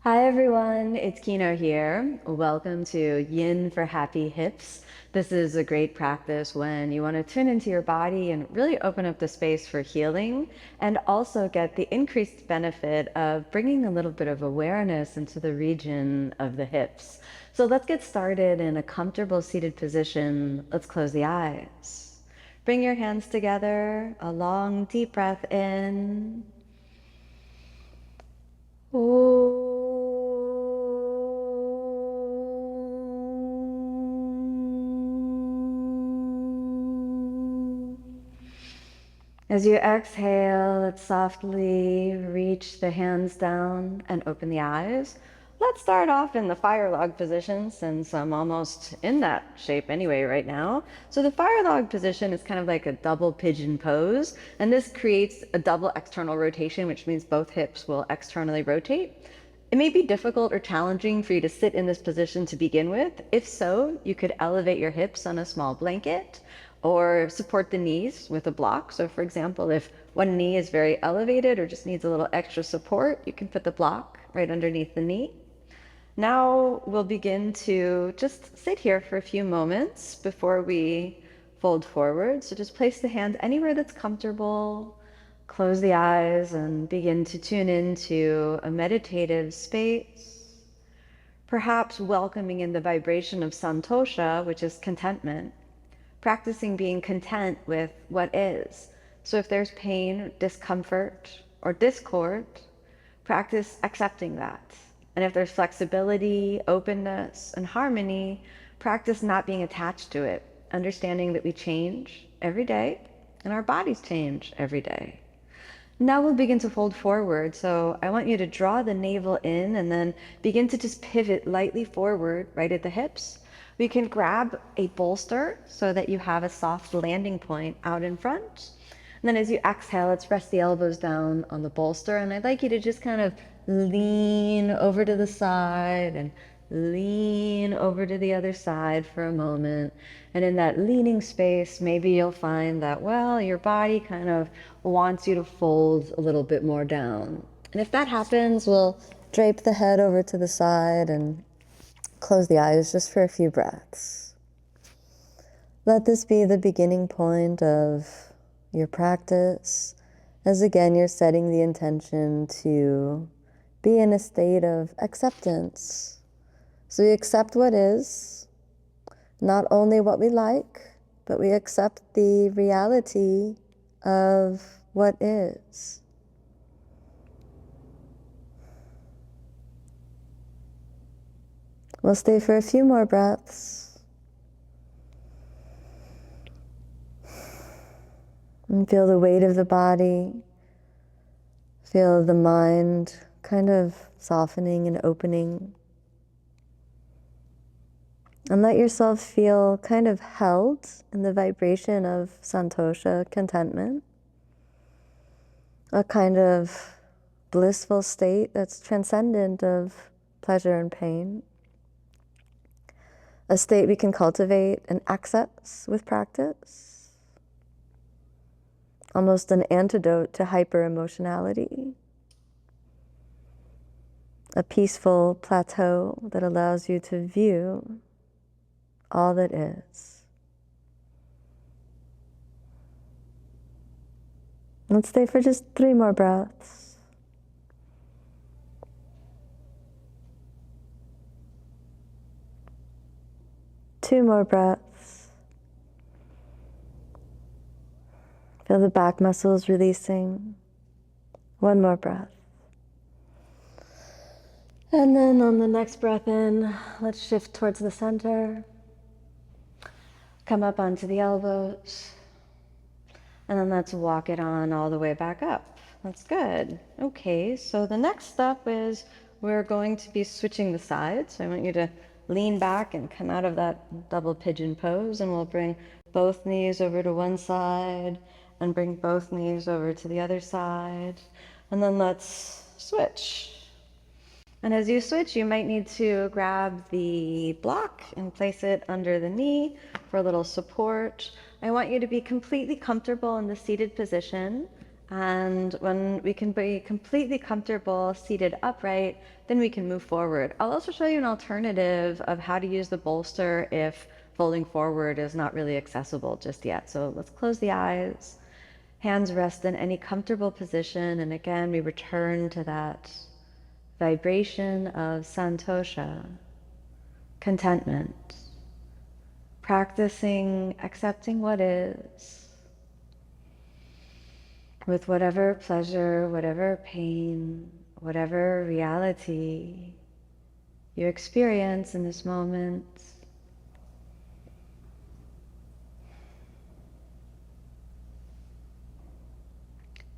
Hi everyone, it's Kino here. Welcome to Yin for Happy Hips. This is a great practice when you want to tune into your body and really open up the space for healing and also get the increased benefit of bringing a little bit of awareness into the region of the hips. So let's get started in a comfortable seated position. Let's close the eyes. Bring your hands together, a long deep breath in. As you exhale, let's softly reach the hands down and open the eyes. Let's start off in the fire log position since I'm almost in that shape anyway right now. So the fire log position is kind of like a double pigeon pose, and this creates a double external rotation, which means both hips will externally rotate. It may be difficult or challenging for you to sit in this position to begin with. If so, you could elevate your hips on a small blanket or support the knees with a block. So for example, if one knee is very elevated or just needs a little extra support, you can put the block right underneath the knee. Now we'll begin to just sit here for a few moments before we fold forward. So just place the hand anywhere that's comfortable. Close the eyes and begin to tune into a meditative space, perhaps welcoming in the vibration of Santosha, which is contentment, practicing being content with what is. So if there's pain, discomfort, or discord, practice accepting that. And if there's flexibility, openness, and harmony, practice not being attached to it, understanding that we change every day and our bodies change every day. Now we'll begin to fold forward. So I want you to draw the navel in and then begin to just pivot lightly forward, right at the hips. We can grab a bolster so that you have a soft landing point out in front. And then as you exhale, let's rest the elbows down on the bolster. And I'd like you to just kind of lean over to the side and lean over to the other side for a moment. And in that leaning space, maybe you'll find that, well, your body kind of wants you to fold a little bit more down. And if that happens, we'll drape the head over to the side and close the eyes just for a few breaths. Let this be the beginning point of your practice, as again, you're setting the intention to be in a state of acceptance. So we accept what is, not only what we like, but we accept the reality of what is. We'll stay for a few more breaths. And feel the weight of the body. Feel the mind kind of softening and opening. And let yourself feel kind of held in the vibration of Santosha, contentment. A kind of blissful state that's transcendent of pleasure and pain. A state we can cultivate and access with practice. Almost an antidote to hyper-emotionality. A peaceful plateau that allows you to view all that is. Let's stay for just 3 more breaths. Two more breaths. Feel the back muscles releasing. 1 more breath. And then on the next breath in, let's shift towards the center. Come up onto the elbows. And then let's walk it on all the way back up. That's good. Okay, so the next step is we're going to be switching the sides. So I want you to lean back and come out of that double pigeon pose, and we'll bring both knees over to one side and bring both knees over to the other side. And then let's switch. And as you switch, you might need to grab the block and place it under the knee for a little support. I want you to be completely comfortable in the seated position. And when we can be completely comfortable seated upright, then we can move forward. I'll also show you an alternative of how to use the bolster if folding forward is not really accessible just yet. So let's close the eyes. Hands rest in any comfortable position. And again, we return to that vibration of Santosha, contentment, practicing accepting what is, with whatever pleasure, whatever pain, whatever reality you experience in this moment.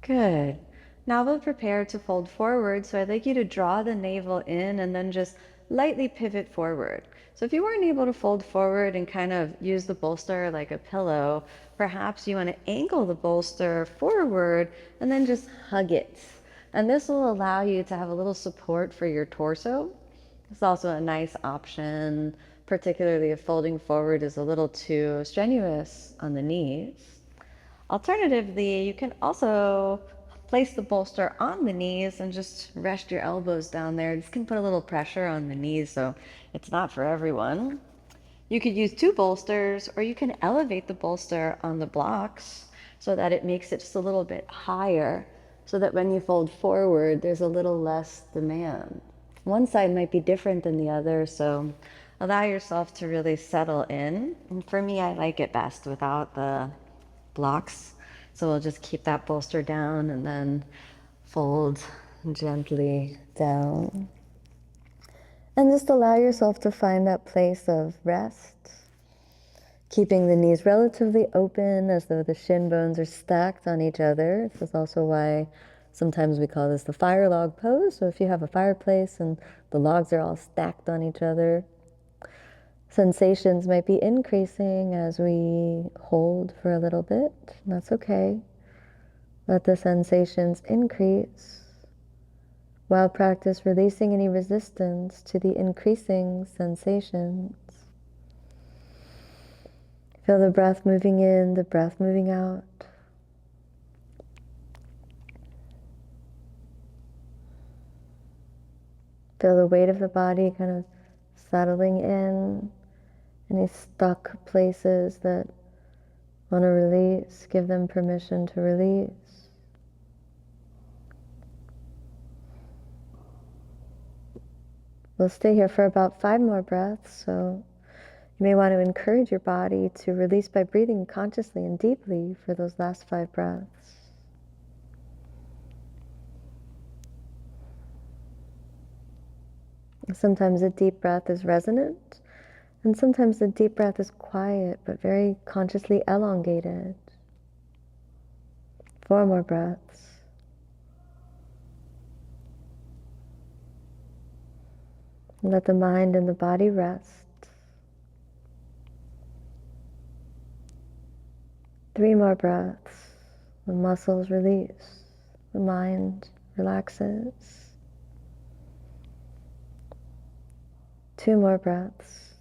Good. Now we'll prepare to fold forward, so I'd like you to draw the navel in and then just lightly pivot forward. So if you weren't able to fold forward and kind of use the bolster like a pillow, perhaps you want to angle the bolster forward and then just hug it. And this will allow you to have a little support for your torso. It's also a nice option, particularly if folding forward is a little too strenuous on the knees. Alternatively, you can also place the bolster on the knees and just rest your elbows down there. This can put a little pressure on the knees, so it's not for everyone. You could use two bolsters, or you can elevate the bolster on the blocks so that it makes it just a little bit higher, so that when you fold forward, there's a little less demand. One side might be different than the other, so allow yourself to really settle in. And for me, I like it best without the blocks. So we'll just keep that bolster down and then fold gently down. And just allow yourself to find that place of rest, keeping the knees relatively open as though the shin bones are stacked on each other. This is also why sometimes we call this the fire log pose. So if you have a fireplace and the logs are all stacked on each other, sensations might be increasing as we hold for a little bit. That's okay. Let the sensations increase while practice releasing any resistance to the increasing sensations. Feel the breath moving in, the breath moving out. Feel the weight of the body kind of settling in. Any stuck places that want to release, give them permission to release. We'll stay here for about 5 more breaths, so you may want to encourage your body to release by breathing consciously and deeply for those last 5 breaths. Sometimes a deep breath is resonant, and sometimes the deep breath is quiet but very consciously elongated. 4 more breaths. Let the mind and the body rest. 3 more breaths. The muscles release. The mind relaxes. 2 more breaths.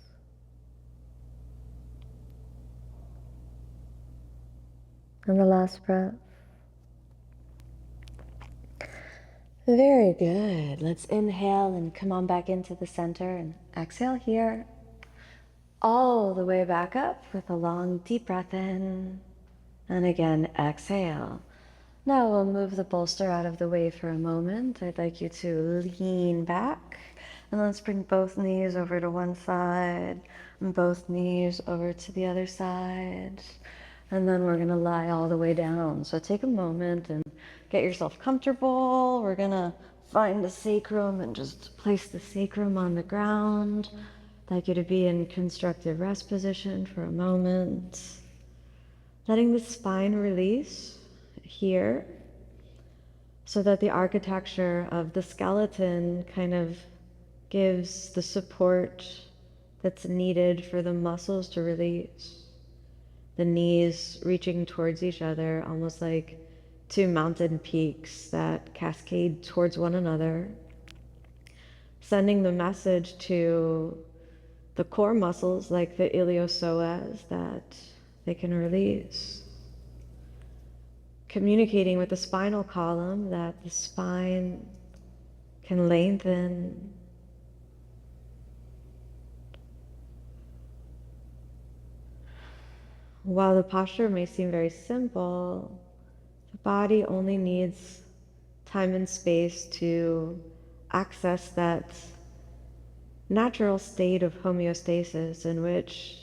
And the last breath. Very good. Let's inhale and come on back into the center and exhale here. All the way back up with a long deep breath in. And again, exhale. Now we'll move the bolster out of the way for a moment. I'd like you to lean back. And let's bring both knees over to one side and both knees over to the other side. And then we're going to lie all the way down. So take a moment and get yourself comfortable. We're going to find the sacrum and just place the sacrum on the ground. I'd like you to be in constructive rest position for a moment. Letting the spine release here so that the architecture of the skeleton kind of gives the support that's needed for the muscles to release. The knees reaching towards each other, almost like 2 mountain peaks that cascade towards one another, sending the message to the core muscles like the iliopsoas that they can release. communicating with the spinal column that the spine can lengthen. While the posture may seem very simple, the body only needs time and space to access that natural state of homeostasis in which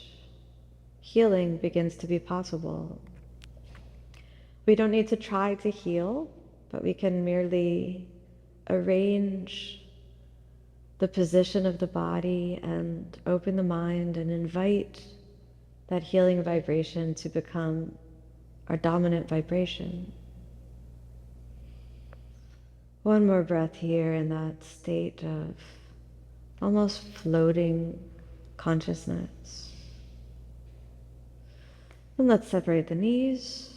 healing begins to be possible. We don't need to try to heal, but we can merely arrange the position of the body and open the mind and invite that healing vibration to become our dominant vibration. One more breath here in that state of almost floating consciousness. And let's separate the knees.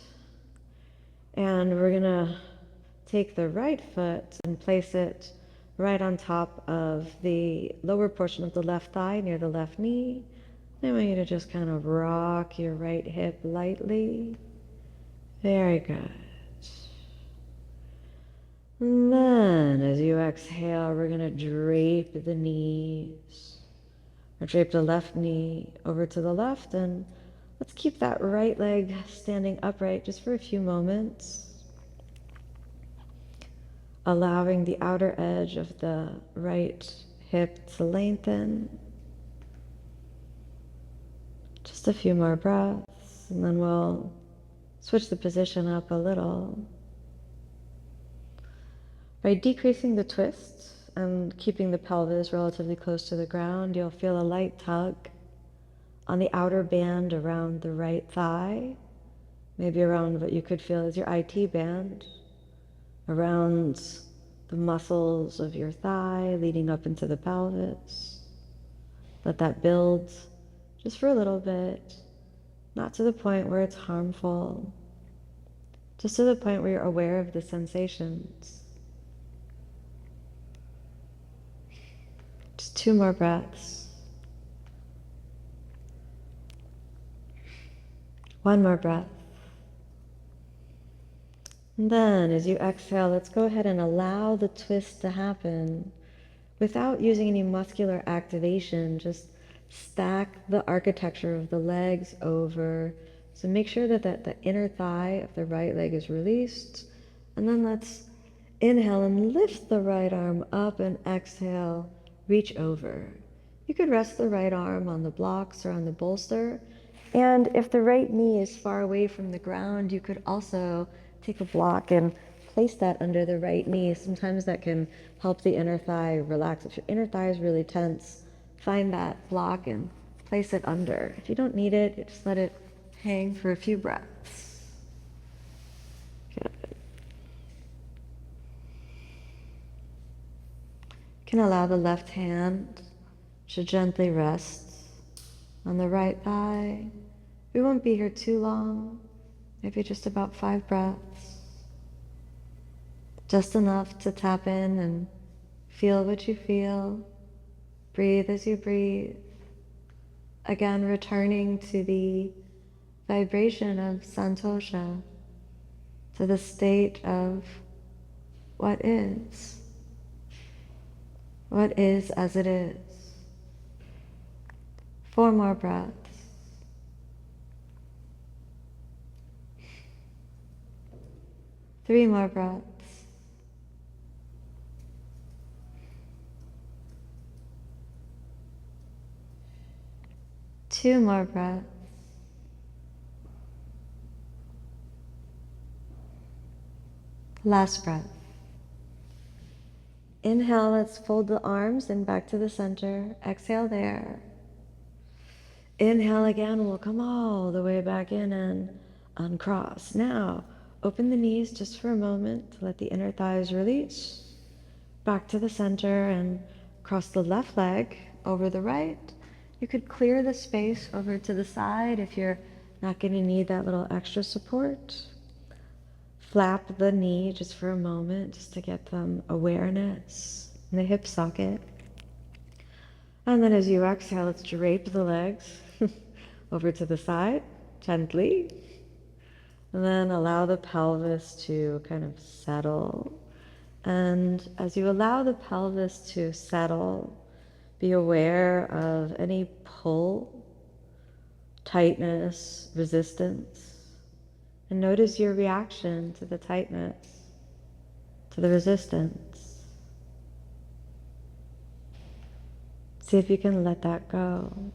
And we're gonna take the right foot and place it right on top of the lower portion of the left thigh near the left knee. I want you to just kind of rock your right hip lightly. Very good. And then as you exhale, we're going to drape the knees, or drape the left knee over to the left, and let's keep that right leg standing upright just for a few moments, allowing the outer edge of the right hip to lengthen. Just a few more breaths, and then we'll switch the position up a little. By decreasing the twist and keeping the pelvis relatively close to the ground, you'll feel a light tug on the outer band around the right thigh, maybe around what you could feel as your IT band, around the muscles of your thigh leading up into the pelvis. Let that build just for a little bit, not to the point where it's harmful, just to the point where you're aware of the sensations. Just 2 more breaths. 1 more breath. And then as you exhale, let's go ahead and allow the twist to happen without using any muscular activation. Just stack the architecture of the legs over. So make sure that the inner thigh of the right leg is released. And then let's inhale and lift the right arm up, and exhale, reach over. You could rest the right arm on the blocks or on the bolster. And if the right knee is far away from the ground, you could also take a block and place that under the right knee. Sometimes that can help the inner thigh relax. If your inner thigh is really tense, find that block and place it under. If you don't need it, you just let it hang for a few breaths. Good. You can allow the left hand to gently rest on the right thigh. We won't be here too long, maybe just about 5 breaths. Just enough to tap in and feel what you feel. Breathe as you breathe. Again, returning to the vibration of Santosha, to the state of what is. What is as it is. 4 more breaths. Three more breaths. Two more breaths. Last breath. Inhale, let's fold the arms and back to the center. Exhale there. Inhale again, we'll come all the way back in and uncross. Now, open the knees just for a moment to let the inner thighs release. Back to the center and cross the left leg over the right. You could clear the space over to the side if you're not going to need that little extra support. Flap the knee just for a moment, just to get some awareness in the hip socket. And then as you exhale, let's drape the legs over to the side, gently. And then allow the pelvis to kind of settle. And as you allow the pelvis to settle, be aware of any pull, tightness, resistance, and notice your reaction to the tightness, to the resistance. See if you can let that go.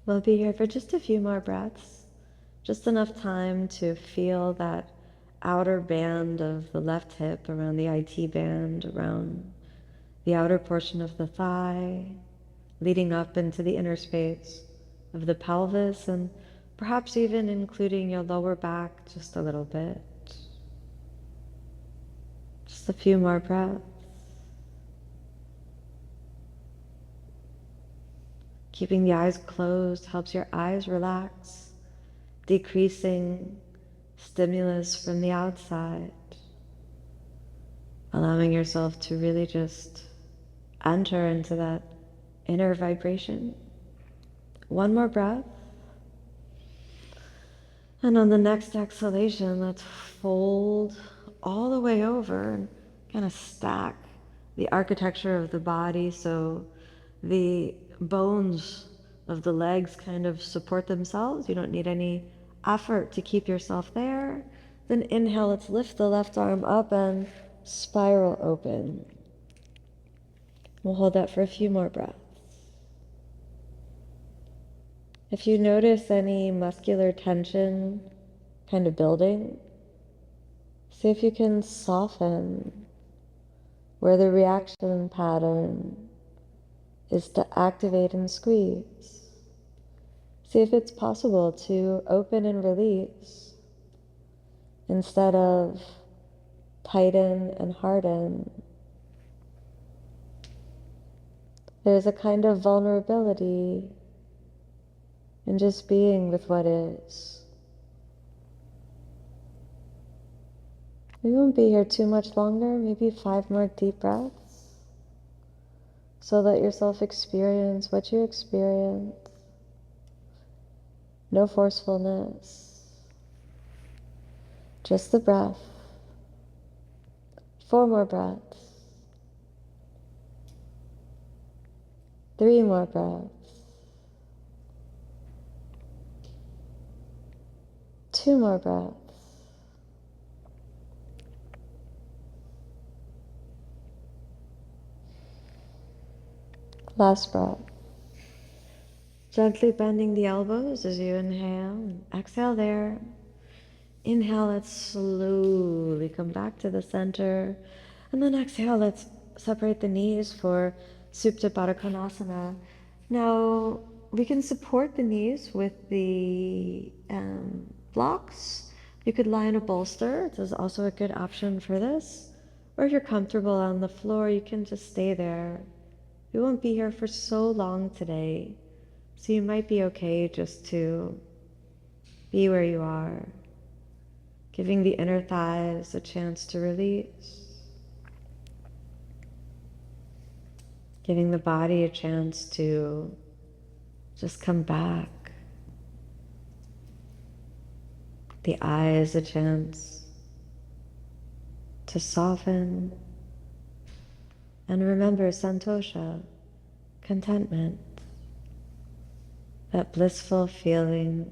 We'll be here for just a few more breaths, just enough time to feel that outer band of the left hip around the IT band, around the outer portion of the thigh, leading up into the inner space of the pelvis, and perhaps even including your lower back just a little bit. Just a few more breaths. Keeping the eyes closed helps your eyes relax, decreasing stimulus from the outside, allowing yourself to really just enter into that inner vibration. One more breath. And on the next exhalation, let's fold all the way over and kind of stack the architecture of the body so the bones of the legs kind of support themselves. You don't need any effort to keep yourself there. Then inhale, let's lift the left arm up and spiral open. We'll hold that for a few more breaths. If you notice any muscular tension kind of building, see if you can soften where the reaction pattern is to activate and squeeze. See if it's possible to open and release instead of tighten and harden. There's a kind of vulnerability in just being with what is. We won't be here too much longer, maybe 5 more deep breaths. So let yourself experience what you experience. No forcefulness. Just the breath. 4 more breaths. 3 more breaths. 2 more breaths. Last breath. Gently bending the elbows as you inhale and exhale there. Inhale, let's slowly come back to the center. And then exhale, let's separate the knees for Supta Baddha Konasana. Now, we can support the knees with the blocks. You could lie in a bolster. This is also a good option for this. Or if you're comfortable on the floor, you can just stay there. We won't be here for so long today, so you might be okay just to be where you are, giving the inner thighs a chance to release, giving the body a chance to just come back, the eyes a chance to soften, and remember Santosha, contentment, that blissful feeling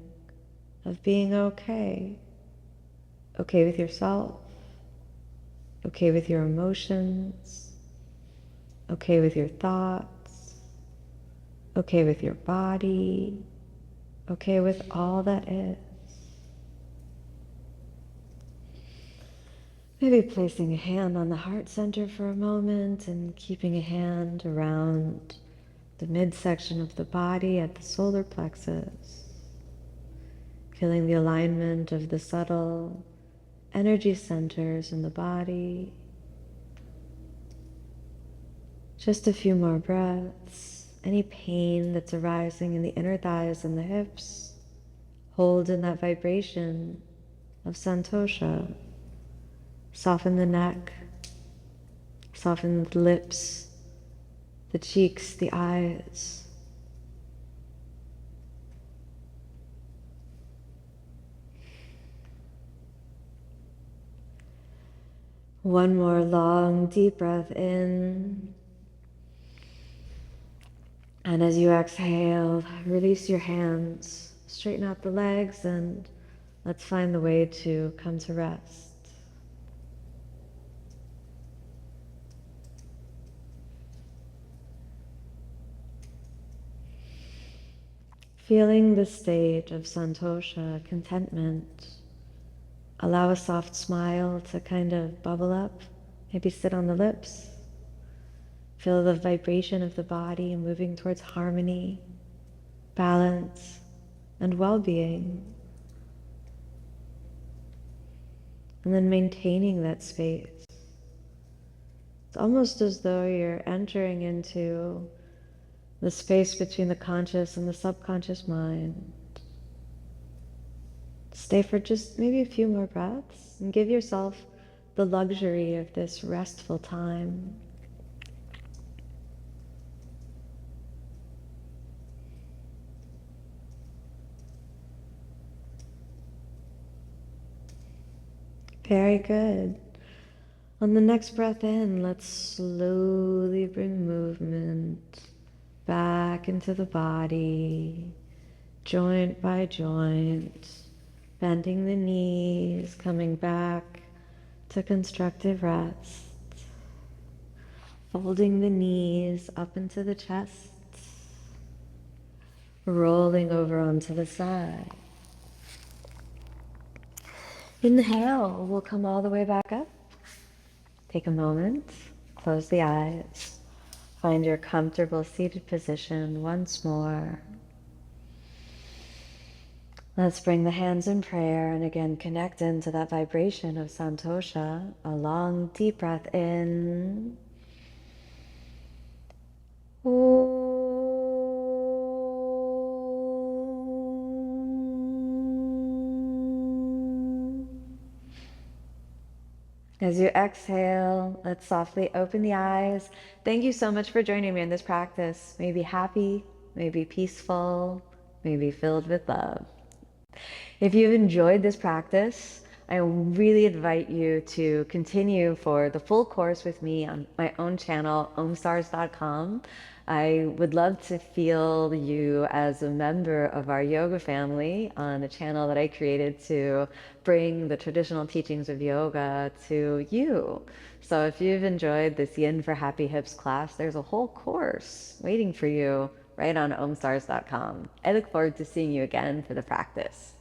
of being okay. Okay with yourself, okay with your emotions, okay with your thoughts, okay with your body, okay with all that is. Maybe placing a hand on the heart center for a moment and keeping a hand around the midsection of the body at the solar plexus, feeling the alignment of the subtle energy centers in the body. Just a few more breaths. Any pain that's arising in the inner thighs and the hips, hold in that vibration of Santosha. Soften the neck, soften the lips, the cheeks, the eyes. One more long, deep breath in. And as you exhale, release your hands, straighten out the legs, and let's find the way to come to rest. Feeling the state of Santosha, contentment. Allow a soft smile to kind of bubble up, maybe sit on the lips. Feel the vibration of the body moving towards harmony, balance, and well-being. And then maintaining that space. It's almost as though you're entering into the space between the conscious and the subconscious mind. Stay for just maybe a few more breaths and give yourself the luxury of this restful time. Very good. On the next breath in, let's slowly bring movement back into the body, joint by joint, bending the knees, coming back to constructive rest, folding the knees up into the chest, rolling over onto the side. Inhale, we'll come all the way back up. Take a moment, close the eyes, find your comfortable seated position once more. Let's bring the hands in prayer and again connect into that vibration of Santosha. A long, deep breath in. As you exhale, let's softly open the eyes. Thank you so much for joining me in this practice. May be happy, may be peaceful, may be filled with love. If you've enjoyed this practice, I really invite you to continue for the full course with me on my own channel, Omstars.com. I would love to feel you as a member of our yoga family on a channel that I created to bring the traditional teachings of yoga to you. So if you've enjoyed this Yin for Happy Hips class, there's a whole course waiting for you right on Omstars.com. I look forward to seeing you again for the practice.